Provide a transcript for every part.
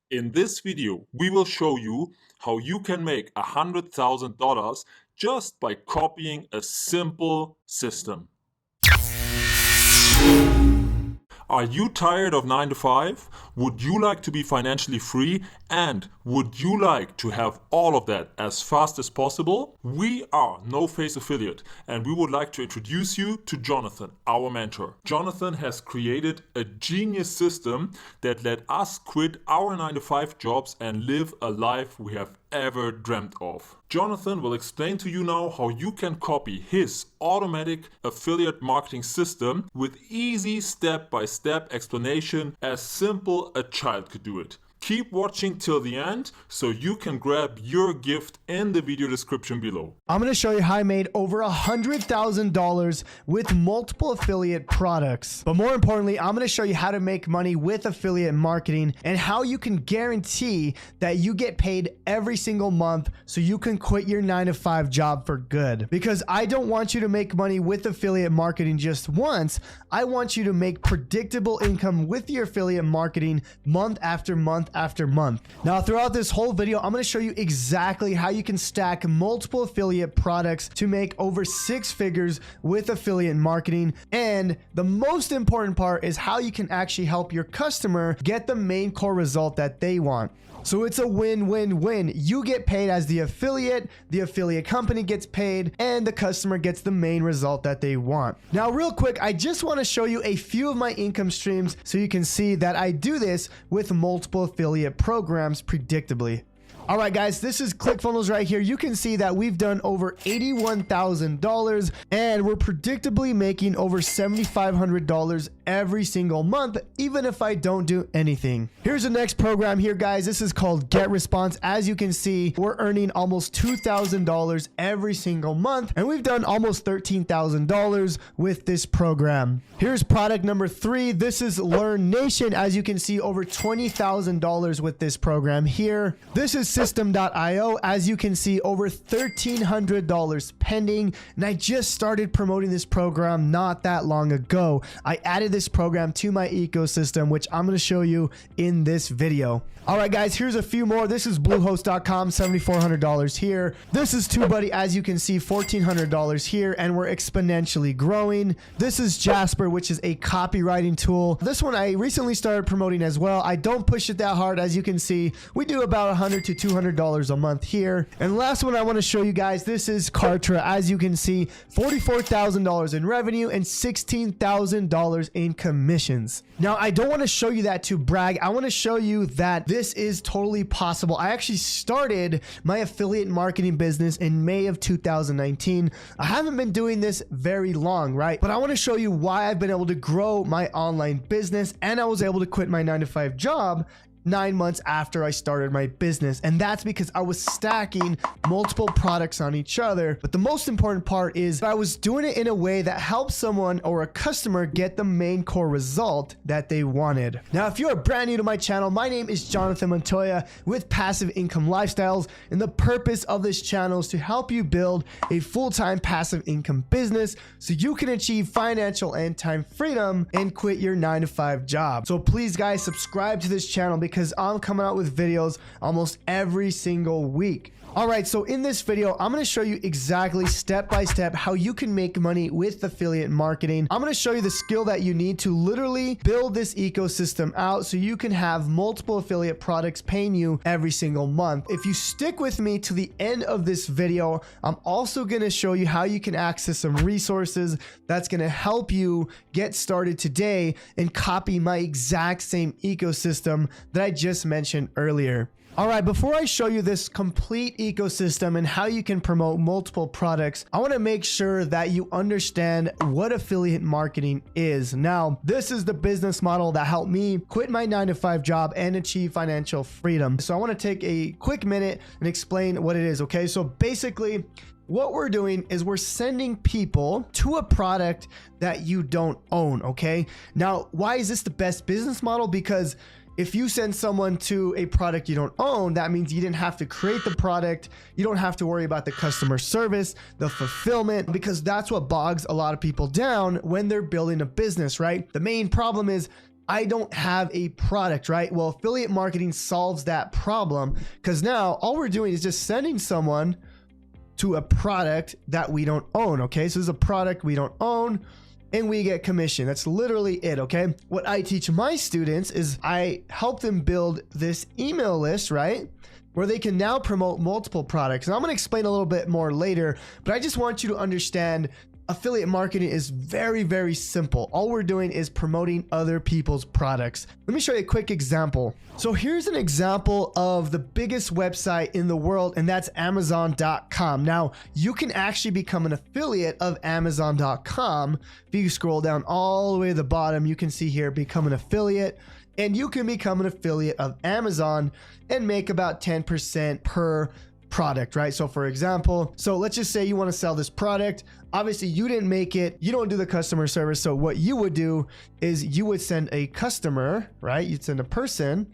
In this video, we will show you how you can make $100,000 just by copying a simple system. Are you tired of 9 to 5? Would you like to be financially free? And would you like to have all of that as fast as possible? We are No Face Affiliate, and we would like to introduce you to Jonathan, our mentor. Jonathan has created a genius system that let us quit our 9 to 5 jobs and live a life we have ever dreamt of. Jonathan will explain to you now how you can copy his automatic affiliate marketing system with easy step-by-step explanation, as simple a child could do it. Keep watching till the end so you can grab your gift in the video description below. I'm going to show you how I made over $100,000 with multiple affiliate products. But more importantly, I'm going to show you how to make money with affiliate marketing and how you can guarantee that you get paid every single month so you can quit your 9 to 5 job for good. Because I don't want you to make money with affiliate marketing just once. I want you to make predictable income with your affiliate marketing month after month after month. Now, throughout this whole video, I'm going to show you exactly how you can stack multiple affiliate products to make over 6 figures with affiliate marketing. And the most important part is how you can actually help your customer get the main core result that they want. So it's a win-win-win. You get paid as the affiliate company gets paid, and the customer gets the main result that they want. Now, real quick, I just want to show you a few of my income streams so you can see that I do this with multiple affiliate programs predictably. All right, guys, this is ClickFunnels right here. You can see that we've done over $81,000 and we're predictably making over $7,500 every single month, even if I don't do anything. Here's the next program here, guys. This is called Get Response. As you can see, we're earning almost $2,000 every single month, and we've done almost $13,000 with this program. Here's product number 3. This is Learn Nation. As you can see, over $20,000 with this program here. This is System.io. As you can see, over $1,300 pending, and I just started promoting this program not that long ago. I added this program to my ecosystem, which I'm going to show you in this video. All right, guys, here's a few more. This is Bluehost.com, $7,400 here. This is TubeBuddy, as you can see, $1,400 here, and we're exponentially growing. This is Jasper, which is a copywriting tool. This one I recently started promoting as well. I don't push it that hard. As you can see, we do about $100 to $200 a month here. And last one I want to show you guys, this is Kartra. As you can see, $44,000 in revenue and $16,000 in commissions. Now, I don't want to show you that to brag. I want to show you that this is totally possible. I actually started my affiliate marketing business in May of 2019. I haven't been doing this very long, right? But I want to show you why I've been able to grow my online business, and I was able to quit my 9 to 5 job 9 months after I started my business. And that's because I was stacking multiple products on each other. But the most important part is I was doing it in a way that helps someone or a customer get the main core result that they wanted. Now, if you're brand new to my channel, my name is Jonathan Montoya with Passive Income Lifestyles. And the purpose of this channel is to help you build a full-time passive income business so you can achieve financial and time freedom and quit your 9 to 5 job. So please, guys, subscribe to this channel because I'm coming out with videos almost every single week. All right, so in this video, I'm going to show you exactly step by step how you can make money with affiliate marketing. I'm going to show you the skill that you need to literally build this ecosystem out so you can have multiple affiliate products paying you every single month. If you stick with me to the end of this video, I'm also going to show you how you can access some resources that's going to help you get started today and copy my exact same ecosystem that I just mentioned earlier. All right, before I show you this complete ecosystem and how you can promote multiple products, I want to make sure that you understand what affiliate marketing is. Now, this is the business model that helped me quit my 9 to 5 job and achieve financial freedom. So I want to take a quick minute and explain what it is, okay? So basically, what we're doing is we're sending people to a product that you don't own, okay? Now, why is this the best business model? Because if you send someone to a product you don't own, that means you didn't have to create the product. You don't have to worry about the customer service, the fulfillment, because that's what bogs a lot of people down when they're building a business, right? The main problem is I don't have a product, right? Well, affiliate marketing solves that problem because now all we're doing is just sending someone to a product that we don't own, okay? So this is a product we don't own and we get commission. That's literally it, okay? What I teach my students is I help them build this email list, right? Where they can now promote multiple products. And I'm gonna explain a little bit more later, but I just want you to understand affiliate marketing is very, very simple. All we're doing is promoting other people's products. Let me show you a quick example. So here's an example of the biggest website in the world, and that's Amazon.com. Now, you can actually become an affiliate of Amazon.com. If you scroll down all the way to the bottom, you can see here, become an affiliate. And you can become an affiliate of Amazon and make about 10% per product, right? So for example, so let's just say you want to sell this product. Obviously you didn't make it, you don't do the customer service. So what you would do is you would send a customer, right? You'd send a person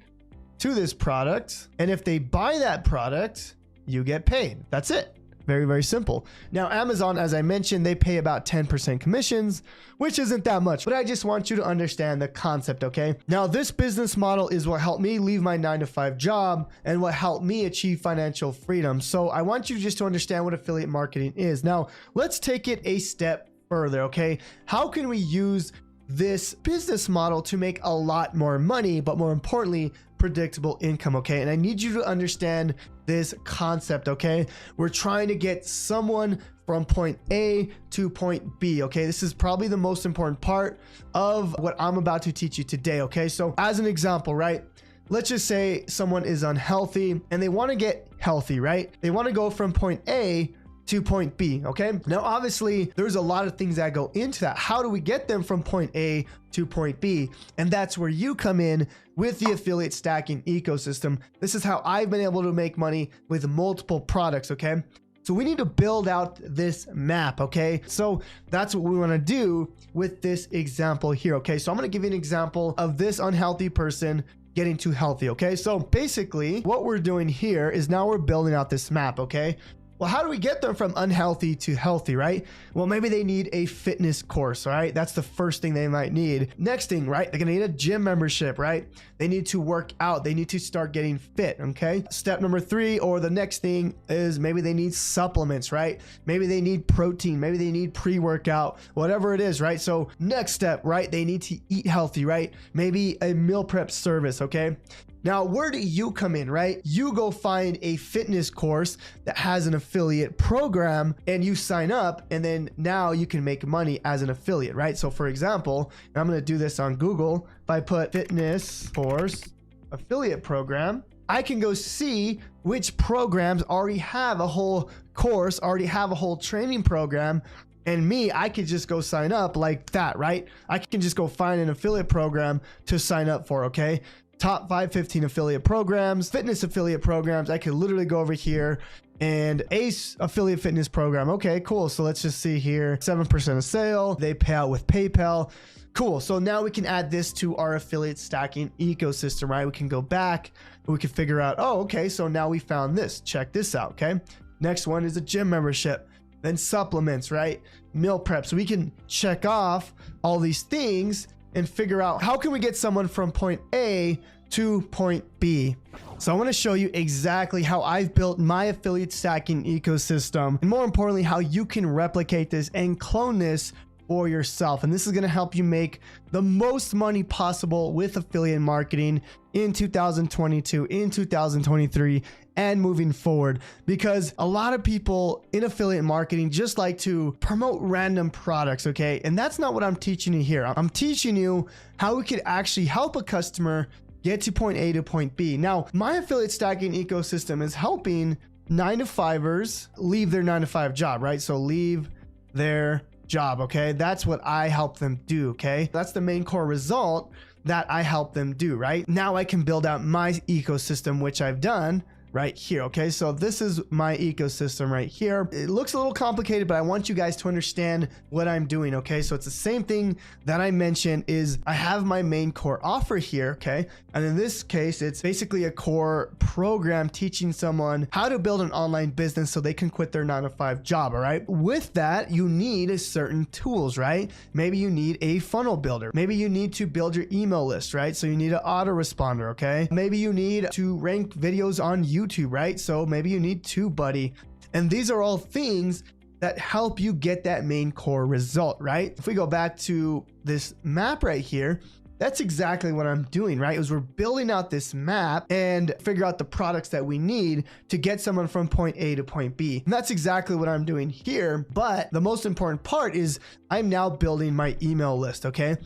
to this product. And if they buy that product, you get paid. That's it. Very, very simple. Now, Amazon, as I mentioned, they pay about 10% commissions, which isn't that much, but I just want you to understand the concept, okay? Now, this business model is what helped me leave my 9-to-5 job and what helped me achieve financial freedom. So I want you just to understand what affiliate marketing is. Now, let's take it a step further, okay? How can we use this business model to make a lot more money, but more importantly, predictable income, okay? And I need you to understand this concept, okay? We're trying to get someone from point A to point B, okay? This is probably the most important part of what I'm about to teach you today, okay? So as an example, right? Let's just say someone is unhealthy and they want to get healthy, right? They want to go from point A to point B, okay? Now, obviously, there's a lot of things that go into that. How do we get them from point A to point B? And that's where you come in with the affiliate stacking ecosystem. This is how I've been able to make money with multiple products, okay? So we need to build out this map, okay? So that's what we wanna do with this example here, okay? So I'm gonna give you an example of this unhealthy person getting to healthy, okay? So basically, what we're doing here is now we're building out this map, okay? Well, how do we get them from unhealthy to healthy, right? Well, maybe they need a fitness course, all right? That's the first thing they might need. Next thing, right? They're gonna need a gym membership, right? They need to work out. They need to start getting fit, okay? Step number 3, or the next thing is maybe they need supplements, right? Maybe they need protein. Maybe they need pre-workout, whatever it is, right? So next step, right? They need to eat healthy, right? Maybe a meal prep service, okay? Now, where do you come in, right? You go find a fitness course that has an affiliate program and you sign up, and then now you can make money as an affiliate, right? So for example, I'm going to do this on Google. If I put fitness course affiliate program, I can go see which programs already have a whole course, already have a whole training program. And me, I could just go sign up like that, right? I can just go find an affiliate program to sign up for, okay? Top 515 affiliate programs, fitness affiliate programs. I could literally go over here and ACE affiliate fitness program. Okay, cool. So let's just see here, 7% of sale. They pay out with PayPal. Cool. So now we can add this to our affiliate stacking ecosystem, right? We can go back and we can figure out, oh, okay. So now we found this. Check this out. Okay. Next one is a gym membership, then supplements, right? Meal prep. So we can check off all these things and figure out how can we get someone from point A to point B. So I want to show you exactly how I've built my affiliate stacking ecosystem, and more importantly, how you can replicate this and clone this for yourself. And this is going to help you make the most money possible with affiliate marketing in 2022, in 2023, and moving forward, because a lot of people in affiliate marketing just like to promote random products, okay? And that's not what I'm teaching you here. I'm teaching you how we could actually help a customer get to point A to point B. Now, my affiliate stacking ecosystem is helping 9-to-5ers leave their 9-to-5 job, right? So leave their job, okay? That's what I help them do, okay? That's the main core result that I help them do, right? Now I can build out my ecosystem, which I've done right here. Okay, so this is my ecosystem right here. It looks a little complicated, but I want you guys to understand what I'm doing. Okay, so it's the same thing that I mentioned. Is I have my main core offer here. Okay, and in this case, it's basically a core program teaching someone how to build an online business so they can quit their 9-to-5 job. All right, with that, you need certain tools, right? Maybe you need a funnel builder. Maybe you need to build your email list, right? So you need an autoresponder. Okay, maybe you need to rank videos on YouTube, right? So maybe you need TubeBuddy. And these are all things that help you get that main core result, right? If we go back to this map right here, that's exactly what I'm doing, right? Is we're building out this map and figure out the products that we need to get someone from point A to point B. And that's exactly what I'm doing here. But the most important part is I'm now building my email list, okay?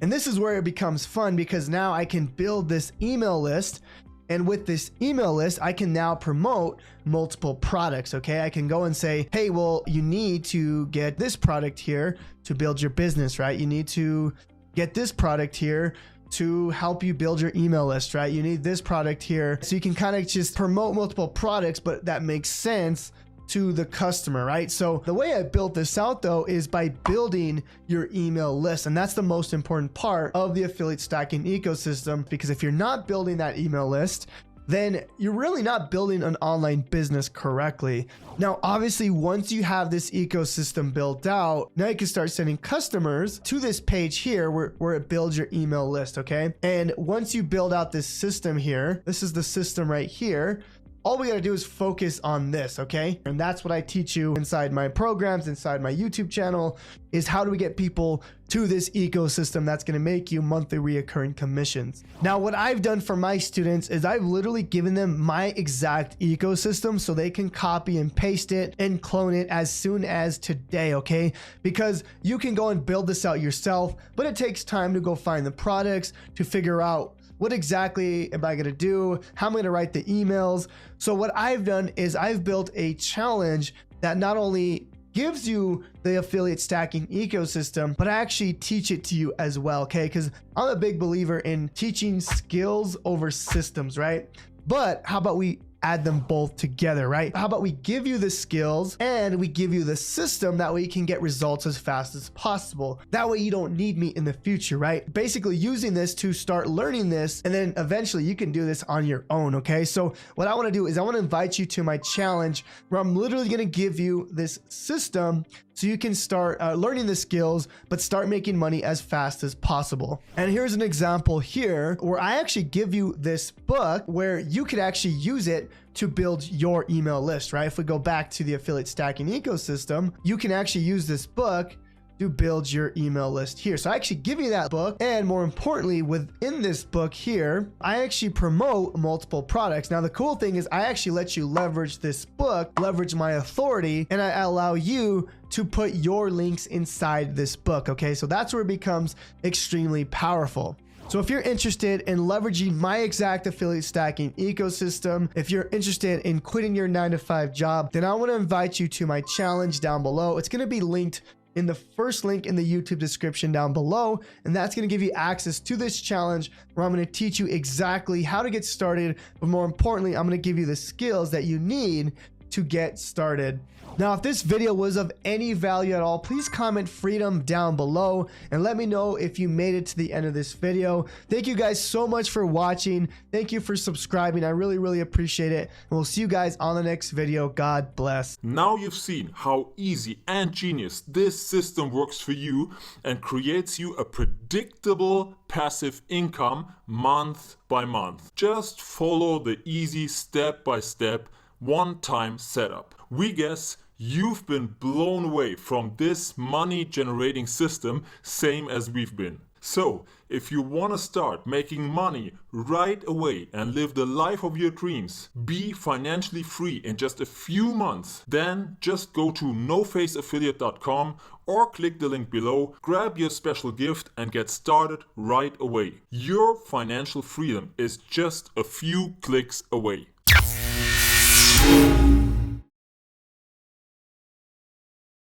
And this is where it becomes fun, because now I can build this email list. And with this email list, I can now promote multiple products, okay? I can go and say, hey, well, you need to get this product here to build your business, right? You need to get this product here to help you build your email list, right? You need this product here. So you can kind of just promote multiple products, but that makes sense to the customer, right? So the way I built this out though is by building your email list. And that's the most important part of the affiliate stacking ecosystem, because if you're not building that email list, then you're really not building an online business correctly. Now, obviously, once you have this ecosystem built out, now you can start sending customers to this page here where it builds your email list, okay? And once you build out this system here, this is the system right here, all we gotta do is focus on this, okay? And that's what I teach you inside my programs, inside my YouTube channel, is how do we get people to this ecosystem that's gonna make you monthly reoccurring commissions. Now, what I've done for my students is I've literally given them my exact ecosystem so they can copy and paste it and clone it as soon as today, okay? Because you can go and build this out yourself, but it takes time to go find the products, to figure out what exactly am I going to do? How am I going to write the emails? So what I've done is I've built a challenge that not only gives you the affiliate stacking ecosystem, but I actually teach it to you as well, okay? Because I'm a big believer in teaching skills over systems, right? But how about we add them both together, right? How about we give you the skills and we give you the system, that way you can get results as fast as possible. That way you don't need me in the future, right? Basically using this to start learning this, and then eventually you can do this on your own, okay? So what I wanna do is I wanna invite you to my challenge where I'm literally gonna give you this system so you can start learning the skills, but start making money as fast as possible. And here's an example here where I actually give you this book where you could actually use it to build your email list, right? If we go back to the affiliate stacking ecosystem, you can actually use this book to build your email list here. So I actually give you that book, and more importantly, within this book here, I actually promote multiple products. Now, the cool thing is I actually let you leverage this book, leverage my authority, and I allow you to put your links inside this book, okay? So that's where it becomes extremely powerful. So if you're interested in leveraging my exact affiliate stacking ecosystem, if you're interested in quitting your 9-to-5 job, then I want to invite you to my challenge down below. It's going to be linked in the first link in the YouTube description down below, and that's going to give you access to this challenge where I'm going to teach you exactly how to get started, but more importantly, I'm going to give you the skills that you need to get started. Now, if this video was of any value at all, please comment freedom down below and let me know if you made it to the end of this video. Thank you guys so much for watching. Thank you for subscribing. I really appreciate it. And we'll see you guys on the next video. God bless. Now you've seen how easy and genius this system works for you and creates you a predictable passive income month by month. Just follow the easy step-by-step one-time setup. We guess you've been blown away from this money generating system, same as we've been. So if you want to start making money right away and live the life of your dreams, be financially free in just a few months, then just go to nofaceaffiliate.com or click the link below, grab your special gift and get started right away. Your financial freedom is just a few clicks away.